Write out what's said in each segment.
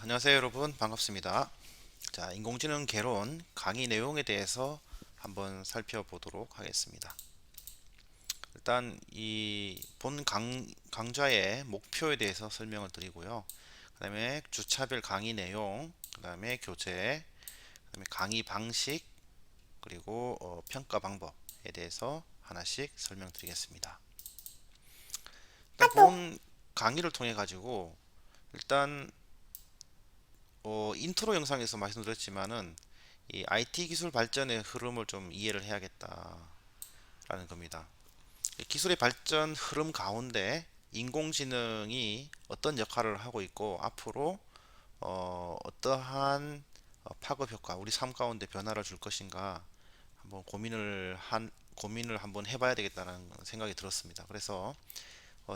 안녕하세요 여러분, 반갑습니다. 자, 인공지능 개론 강의 내용에 대해서 한번 살펴보도록 하겠습니다. 일단 이 본 강좌의 목표에 대해서 설명을 드리고요. 그 다음에 주차별 강의 내용, 그 다음에 교재, 그 다음에 강의 방식, 그리고 평가 방법에 대해서 하나씩 설명드리겠습니다. 일단 본 강의를 통해 가지고 일단 인트로 영상에서 말씀드렸지만은 이 IT 기술 발전의 흐름을 좀 이해를 해야겠다라는 겁니다. 기술의 발전 흐름 가운데 인공지능이 어떤 역할을 하고 있고 앞으로 어떠한 파급 효과, 우리 삶 가운데 변화를 줄 것인가 한번 고민을 한번 해봐야 되겠다는 생각이 들었습니다. 그래서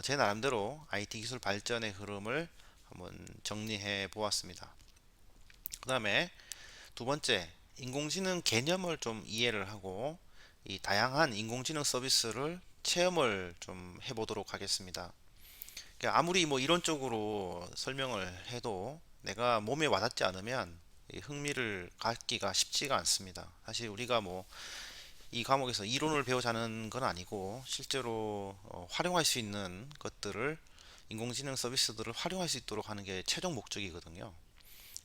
제 나름대로 IT 기술 발전의 흐름을 한번 정리해 보았습니다. 그 다음에 두 번째, 인공지능 개념을 좀 이해를 하고 이 다양한 인공지능 서비스를 체험을 좀 해보도록 하겠습니다. 그러니까 아무리 뭐 이론적으로 설명을 해도 내가 몸에 와닿지 않으면 이 흥미를 갖기가 쉽지가 않습니다. 사실 우리가 뭐 이 과목에서 이론을 배우자는 건 아니고 실제로 활용할 수 있는 것들을 인공지능 서비스들을 활용할 수 있도록 하는 게 최종 목적이거든요.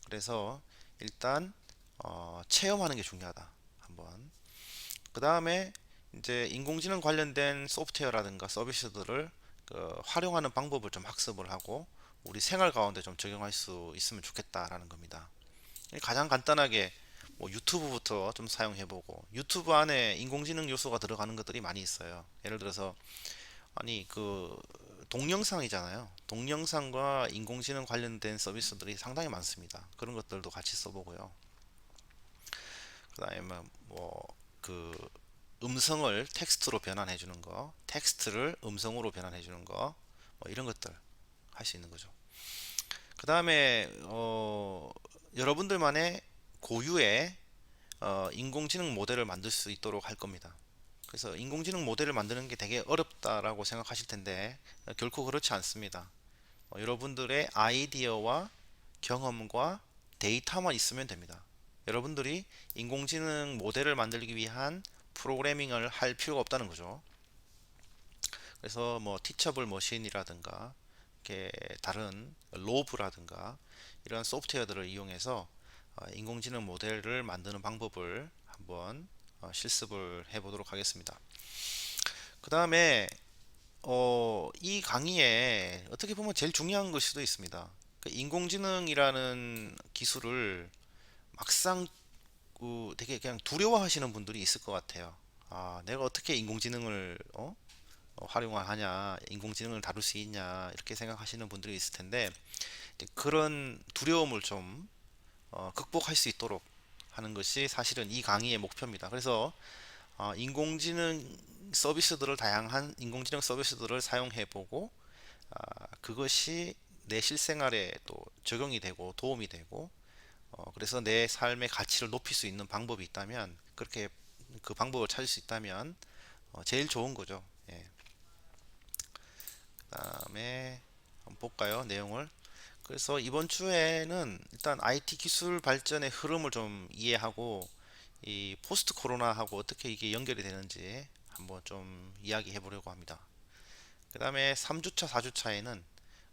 그래서 일단 체험하는 게 중요하다. 한번. 그 다음에 이제 인공지능 관련된 소프트웨어라든가 서비스들을 활용하는 방법을 좀 학습을 하고 우리 생활 가운데 좀 적용할 수 있으면 좋겠다라는 겁니다. 가장 간단하게 뭐 유튜브부터 좀 사용해보고 유튜브 안에 인공지능 요소가 들어가는 것들이 많이 있어요. 예를 들어서 아니 그 동영상이잖아요. 동영상과 인공지능 관련된 서비스들이 상당히 많습니다. 그런 것들도 같이 써보고요. 그다음에 뭐그 음성을 텍스트로 변환해 주는 거, 텍스트를 음성으로 변환해 주는 거, 뭐 이런 것들 할 수 있는 거죠. 그다음에 여러분들만의 고유의 인공지능 모델을 만들 수 있도록 할 겁니다. 그래서 인공지능 모델을 만드는 게 되게 어렵다라고 생각하실 텐데 결코 그렇지 않습니다. 여러분들의 아이디어와 경험과 데이터만 있으면 됩니다. 여러분들이 인공지능 모델을 만들기 위한 프로그래밍을 할 필요가 없다는 거죠. 그래서 뭐 티처블 머신이라든가 이렇게 다른 로브라든가 이런 소프트웨어들을 이용해서 인공지능 모델을 만드는 방법을 한번 실습을 해보도록 하겠습니다. 그 다음에 이 강의에 어떻게 보면 제일 중요한 걸 수도 있습니다. 그 인공지능이라는 기술을 막상 되게 그냥 두려워하시는 분들이 있을 것 같아요. 아, 내가 어떻게 인공지능을 활용하냐, 인공지능을 다룰 수 있냐 이렇게 생각하시는 분들이 있을 텐데 그런 두려움을 좀 극복할 수 있도록 하는 것이 사실은 이 강의의 목표입니다. 그래서 인공지능 서비스들을 다양한 인공지능 서비스들을 사용해 보고 그것이 내 실생활에 또 적용이 되고 도움이 되고 그래서 내 삶의 가치를 높일 수 있는 방법이 있다면 그렇게 그 방법을 찾을 수 있다면 제일 좋은 거죠. 예. 그다음에 한번 볼까요? 내용을. 그래서 이번 주에는 일단 IT 기술 발전의 흐름을 좀 이해하고 이 포스트 코로나하고 어떻게 이게 연결이 되는지 한번 좀 이야기해 보려고 합니다. 그 다음에 3주차, 4주차에는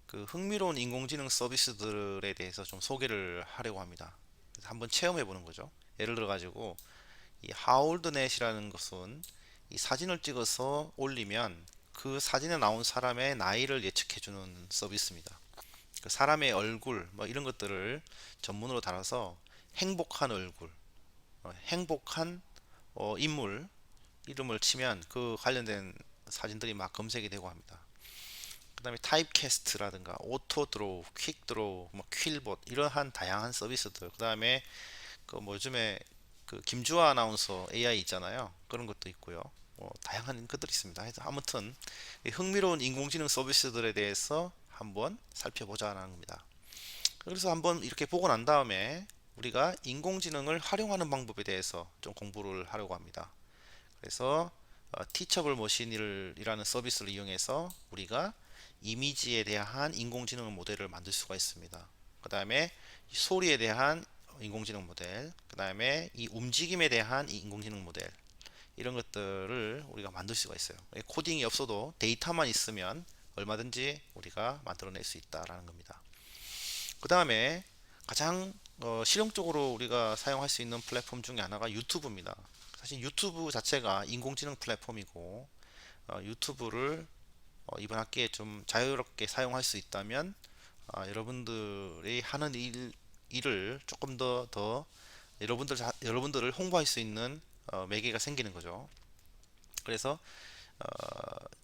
그 흥미로운 인공지능 서비스들에 대해서 좀 소개를 하려고 합니다. 그래서 한번 체험해 보는 거죠. 예를 들어 가지고 이 하울드넷이라는 것은 이 사진을 찍어서 올리면 그 사진에 나온 사람의 나이를 예측해 주는 서비스입니다. 그 사람의 얼굴 뭐 이런 것들을 전문으로 달아서 행복한 얼굴, 행복한 인물 이름을 치면 그 관련된 사진들이 막 검색이 되고 합니다. 그 다음에 타입캐스트라든가 오토 드로우, 퀵 드로우, 뭐 퀼봇 이러한 다양한 서비스들. 그 다음에 그 뭐 요즘에 그 김주아 아나운서 AI 있잖아요. 그런 것도 있고요. 뭐 다양한 것들이 있습니다. 그래서 아무튼 흥미로운 인공지능 서비스들에 대해서 한번 살펴보자는 겁니다. 그래서 한번 이렇게 보고 난 다음에 우리가 인공지능을 활용하는 방법에 대해서 좀 공부를 하려고 합니다. 그래서 티처블 머신이라는 서비스를 이용해서 우리가 이미지에 대한 인공지능 모델을 만들 수가 있습니다. 그 다음에 소리에 대한 인공지능 모델, 그 다음에 이 움직임에 대한 이 인공지능 모델, 이런 것들을 우리가 만들 수가 있어요. 코딩이 없어도 데이터만 있으면 얼마든지 우리가 만들어낼 수 있다라는 겁니다. 그 다음에 가장 실용적으로 우리가 사용할 수 있는 플랫폼 중에 하나가 유튜브입니다. 사실 유튜브 자체가 인공지능 플랫폼이고, 유튜브를 이번 학기에 좀 자유롭게 사용할 수 있다면, 여러분들이 하는 일을 조금 더 여러분들을 홍보할 수 있는 매개가 생기는 거죠. 그래서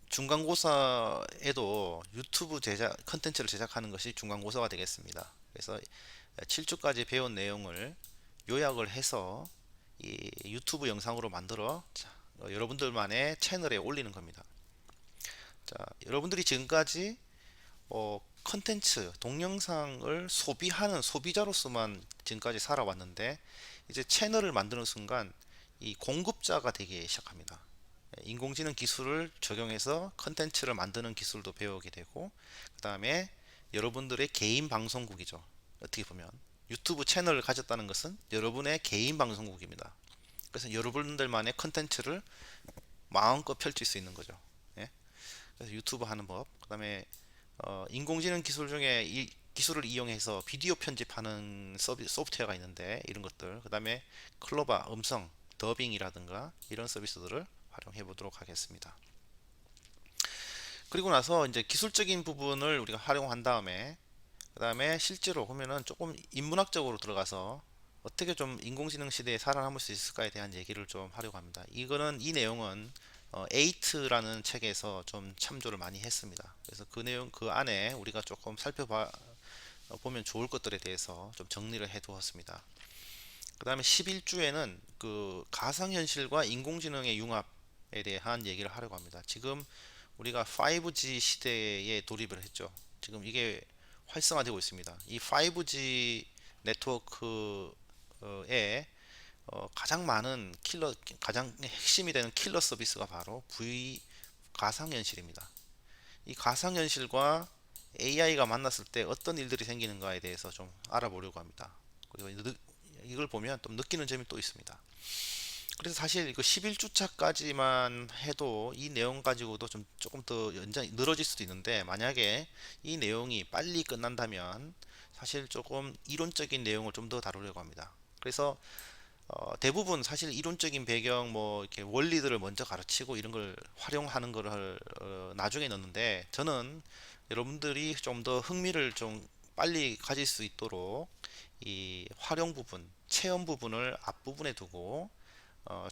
중간고사에도 유튜브 제작 컨텐츠를 제작하는 것이 중간고사가 되겠습니다. 그래서 7주까지 배운 내용을 요약을 해서 이 유튜브 영상으로 만들어 여러분들만의 채널에 올리는 겁니다. 자, 여러분들이 지금까지 컨텐츠, 동영상을 소비하는 소비자로서만 지금까지 살아왔는데, 이제 채널을 만드는 순간 이 공급자가 되기 시작합니다. 인공지능 기술을 적용해서 컨텐츠를 만드는 기술도 배우게 되고, 그 다음에 여러분들의 개인 방송국이죠. 어떻게 보면 유튜브 채널을 가졌다는 것은 여러분의 개인 방송국입니다. 그래서 여러분들만의 컨텐츠를 마음껏 펼칠 수 있는 거죠. 예? 그래서 유튜브 하는 법, 그 다음에 인공지능 기술 중에 이 기술을 이용해서 비디오 편집하는 소프트웨어가 있는데, 이런 것들, 그 다음에 클로바 음성 더빙이라든가 이런 서비스들을 활용해 보도록 하겠습니다. 그리고 나서 이제 기술적인 부분을 우리가 활용한 다음에, 그 다음에 실제로 보면은 조금 인문학적으로 들어가서 어떻게 좀 인공지능 시대에 살아남을 수 있을까에 대한 얘기를 좀 하려고 합니다. 이 내용은 에이트라는 책에서 좀 참조를 많이 했습니다. 그래서 그 내용, 그 안에 우리가 조금 보면 좋을 것들에 대해서 좀 정리를 해 두었습니다. 그 다음에 11주에는 그 가상현실과 인공지능의 융합에 대한 얘기를 하려고 합니다. 지금 우리가 5G 시대에 돌입을 했죠. 지금 이게 활성화되고 있습니다. 이 5G 네트워크에 가장 핵심이 되는 킬러 서비스가 바로 가상현실입니다. 이 가상현실과 AI가 만났을 때 어떤 일들이 생기는가에 대해서 좀 알아보려고 합니다. 그리고 이걸 보면 또 느끼는 점이 또 있습니다. 그래서 사실 그 11주차까지만 해도 이 내용 가지고도 좀 조금 더 연장이 늘어질 수도 있는데, 만약에 이 내용이 빨리 끝난다면 사실 조금 이론적인 내용을 좀 더 다루려고 합니다. 그래서 대부분 사실 이론적인 배경 뭐 이렇게 원리들을 먼저 가르치고 이런 걸 활용하는 거를 나중에 넣는데, 저는 여러분들이 좀 더 흥미를 좀 빨리 가질 수 있도록 이 활용 부분, 체험 부분을 앞부분에 두고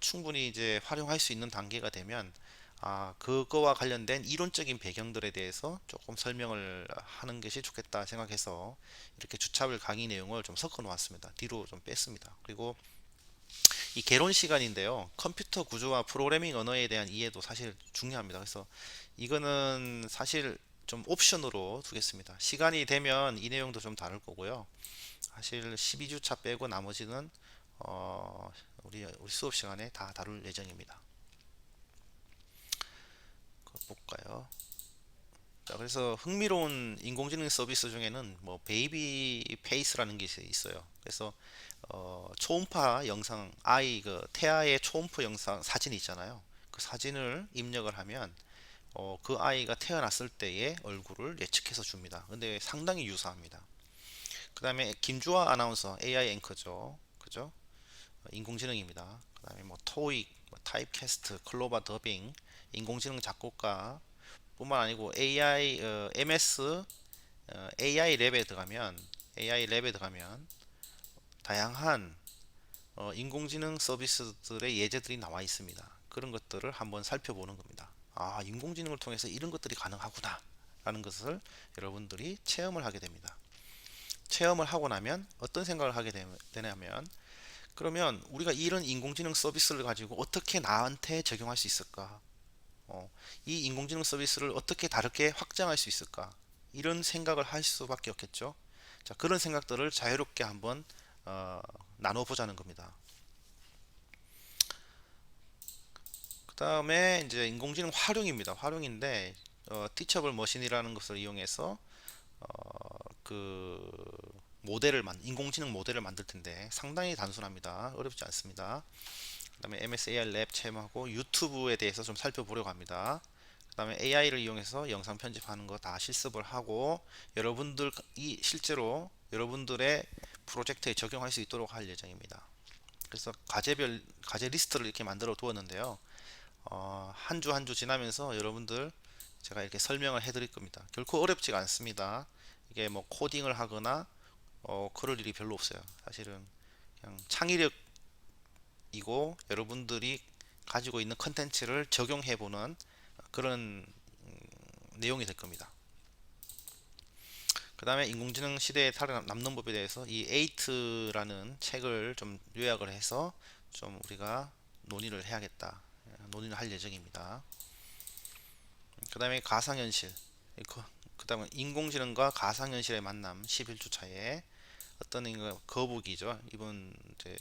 충분히 이제 활용할 수 있는 단계가 되면, 그거와 관련된 이론적인 배경들에 대해서 조금 설명을 하는 것이 좋겠다 생각해서 이렇게 주차별 강의 내용을 좀 섞어 놓았습니다. 뒤로 좀 뺐습니다. 그리고 이 개론 시간인데요. 컴퓨터 구조와 프로그래밍 언어에 대한 이해도 사실 중요합니다. 그래서 이거는 사실 좀 옵션으로 두겠습니다. 시간이 되면 이 내용도 좀 다룰 거고요. 사실 12주차 빼고 나머지는 우리 수업 시간에 다 다룰 예정입니다. 볼까요? 자, 그래서 흥미로운 인공지능 서비스 중에는 뭐 베이비 페이스라는 게 있어요. 그래서 초음파 영상, 태아의 초음파 영상 사진 있잖아요. 그 사진을 입력을 하면 그 아이가 태어났을 때의 얼굴을 예측해서 줍니다. 근데 상당히 유사합니다. 그 다음에 김주아 아나운서, AI 앵커죠. 그죠? 인공지능입니다. 그 다음에 뭐 토익, 뭐 타입캐스트, 클로바 더빙, 인공지능 작곡가 뿐만 아니고 MS AI 랩에 들어가면 다양한 인공지능 서비스들의 예제들이 나와 있습니다. 그런 것들을 한번 살펴보는 겁니다. 인공지능을 통해서 이런 것들이 가능하구나 라는 것을 여러분들이 체험을 하게 됩니다. 체험을 하고 나면 어떤 생각을 하게 되냐면, 그러면 우리가 이런 인공지능 서비스를 가지고 어떻게 나한테 적용할 수 있을까? 이 인공지능 서비스를 어떻게 다르게 확장할 수 있을까? 이런 생각을 할 수밖에 없겠죠. 자, 그런 생각들을 자유롭게 한번 나눠보자는 겁니다. 그 다음에 이제 인공지능 활용입니다. 활용인데 티처블 머신이라는 것을 이용해서 그 인공지능 모델을 만들 텐데 상당히 단순합니다. 어렵지 않습니다. 그 다음에 MSAI 랩 체험하고 유튜브에 대해서 좀 살펴보려고 합니다. 그 다음에 AI를 이용해서 영상 편집하는 거 다 실습을 하고 여러분들이 실제로 여러분들의 프로젝트에 적용할 수 있도록 할 예정입니다. 그래서 과제 리스트를 이렇게 만들어 두었는데요. 한 주 한 주 지나면서 여러분들 제가 이렇게 설명을 해 드릴 겁니다. 결코 어렵지가 않습니다. 이게 뭐 코딩을 하거나 그럴 일이 별로 없어요. 사실은 그냥 창의력이고 여러분들이 가지고 있는 컨텐츠를 적용해 보는 그런 내용이 될 겁니다. 그 다음에 인공지능 시대에 살아남는 법에 대해서 이 에이트라는 책을 좀 요약을 해서 좀 우리가 논의를 해야겠다. 논의를 할 예정입니다. 그 다음에 가상현실. 그 다음에 인공지능과 가상현실의 만남 11주차에 어떤 거북이죠. 이분 이제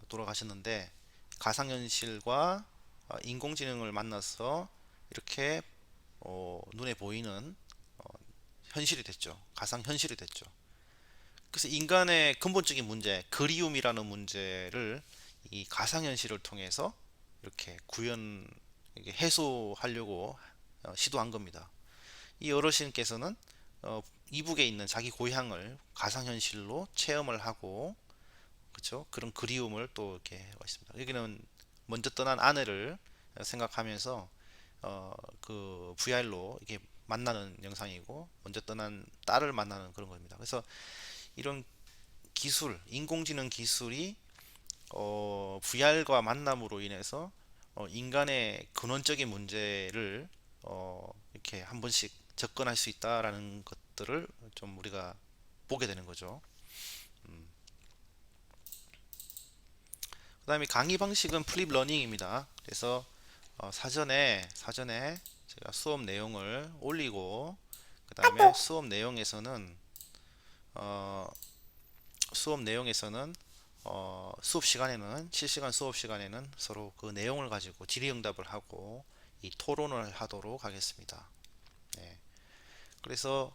돌아가셨는데 가상현실과 인공지능을 만나서 이렇게 눈에 보이는 현실이 됐죠. 가상현실이 됐죠. 그래서 인간의 근본적인 문제, 그리움이라는 문제를 이 가상현실을 통해서 이렇게 해소하려고 시도한 겁니다. 이 어르신께서는 이북에 있는 자기 고향을 가상현실로 체험을 하고, 그렇죠? 그런 그리움을 또 이렇게 하고 있습니다. 여기는 먼저 떠난 아내를 생각하면서 그 VR로 이게 만나는 영상이고, 먼저 떠난 딸을 만나는 그런 겁니다. 그래서 이런 기술, 인공지능 기술이 VR과 만남으로 인해서 인간의 근원적인 문제를 이렇게 한 번씩 접근할 수 있다라는 것들을 좀 우리가 보게 되는 거죠. 그 다음에 강의 방식은 플립 러닝입니다. 그래서 사전에 제가 수업 내용을 올리고 그 다음에 어, 수업 내용에서는 실시간 수업 시간에는 서로 그 내용을 가지고 질의응답을 하고 이 토론을 하도록 하겠습니다. 네. 그래서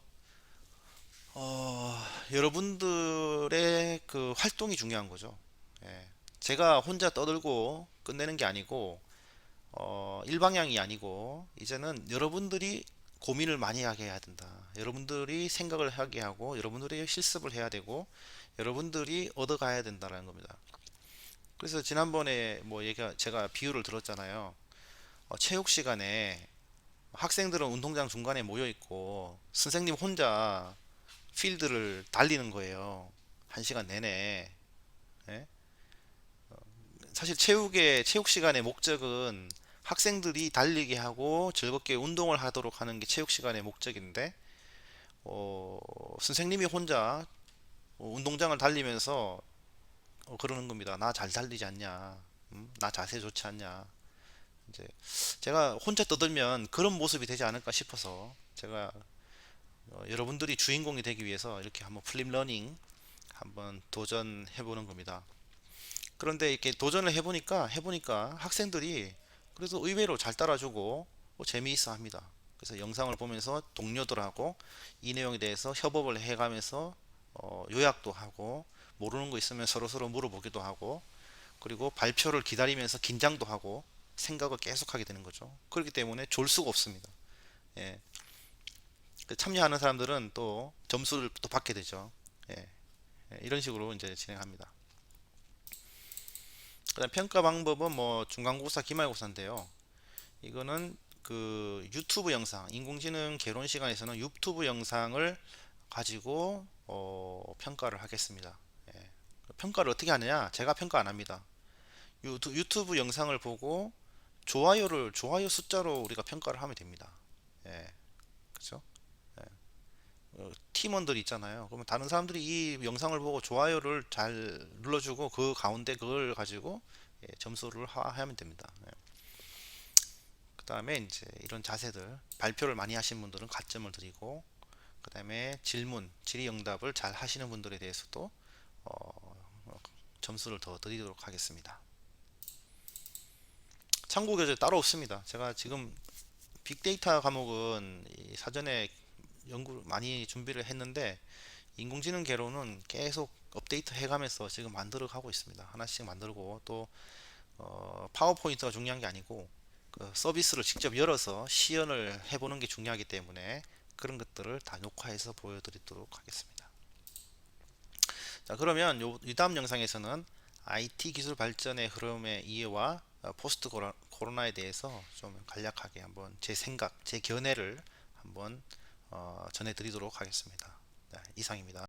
여러분들의 그 활동이 중요한 거죠. 예. 제가 혼자 떠들고 끝내는 게 아니고 일방향이 아니고 이제는 여러분들이 고민을 많이 하게 해야 된다. 여러분들이 생각을 하게 하고 여러분들이 실습을 해야 되고 여러분들이 얻어가야 된다는 겁니다. 그래서 지난번에 제가 비유를 들었잖아요. 체육 시간에 학생들은 운동장 중간에 모여 있고 선생님 혼자 필드를 달리는 거예요. 한 시간 내내. 예? 사실 체육 시간의 목적은 학생들이 달리게 하고 즐겁게 운동을 하도록 하는 게 체육 시간의 목적인데, 선생님이 혼자 운동장을 달리면서 그러는 겁니다. 나 잘 달리지 않냐? 나 자세 좋지 않냐? 이제 제가 혼자 떠들면 그런 모습이 되지 않을까 싶어서 제가 여러분들이 주인공이 되기 위해서 이렇게 한번 플립 러닝 한번 도전해 보는 겁니다. 그런데 이렇게 도전을 해보니까 학생들이 그래도 의외로 잘 따라주고 재미있어 합니다. 그래서 영상을 보면서 동료들하고 이 내용에 대해서 협업을 해가면서 요약도 하고 모르는 거 있으면 서로서로 물어보기도 하고 그리고 발표를 기다리면서 긴장도 하고 생각을 계속하게 되는 거죠. 그렇기 때문에 졸 수가 없습니다. 예. 그 참여하는 사람들은 또 점수를 또 받게 되죠. 예. 이런 식으로 이제 진행합니다. 그다음 평가 방법은 뭐 중간고사, 기말고사인데요. 이거는 그 유튜브 영상, 인공지능 개론 시간에서는 유튜브 영상을 가지고 평가를 하겠습니다. 예. 평가를 어떻게 하느냐? 제가 평가 안 합니다. 유튜브 영상을 보고 좋아요 숫자로 우리가 평가를 하면 됩니다. 예. 그죠? 팀원들 있잖아요. 그러면 다른 사람들이 이 영상을 보고 좋아요를 잘 눌러주고 그 가운데 그걸 가지고 점수를 하면 됩니다. 그 다음에 이제 이런 자세들 발표를 많이 하신 분들은 가점을 드리고 그 다음에 질의응답을 잘 하시는 분들에 대해서도 점수를 더 드리도록 하겠습니다. 참고 교재 따로 없습니다. 제가 지금 빅데이터 과목은 사전에 연구 많이 준비를 했는데 인공지능 개론은 계속 업데이트 해가면서 지금 만들어 가고 있습니다. 하나씩 만들고 또 파워포인트가 중요한 게 아니고 그 서비스를 직접 열어서 시연을 해보는 게 중요하기 때문에 그런 것들을 다 녹화해서 보여드리도록 하겠습니다. 자, 그러면 이 다음 영상에서는 IT 기술 발전의 흐름의 이해와 포스트 코로나에 대해서 좀 간략하게 한번 제 생각, 제 견해를 한번 전해드리도록 하겠습니다. 네, 이상입니다.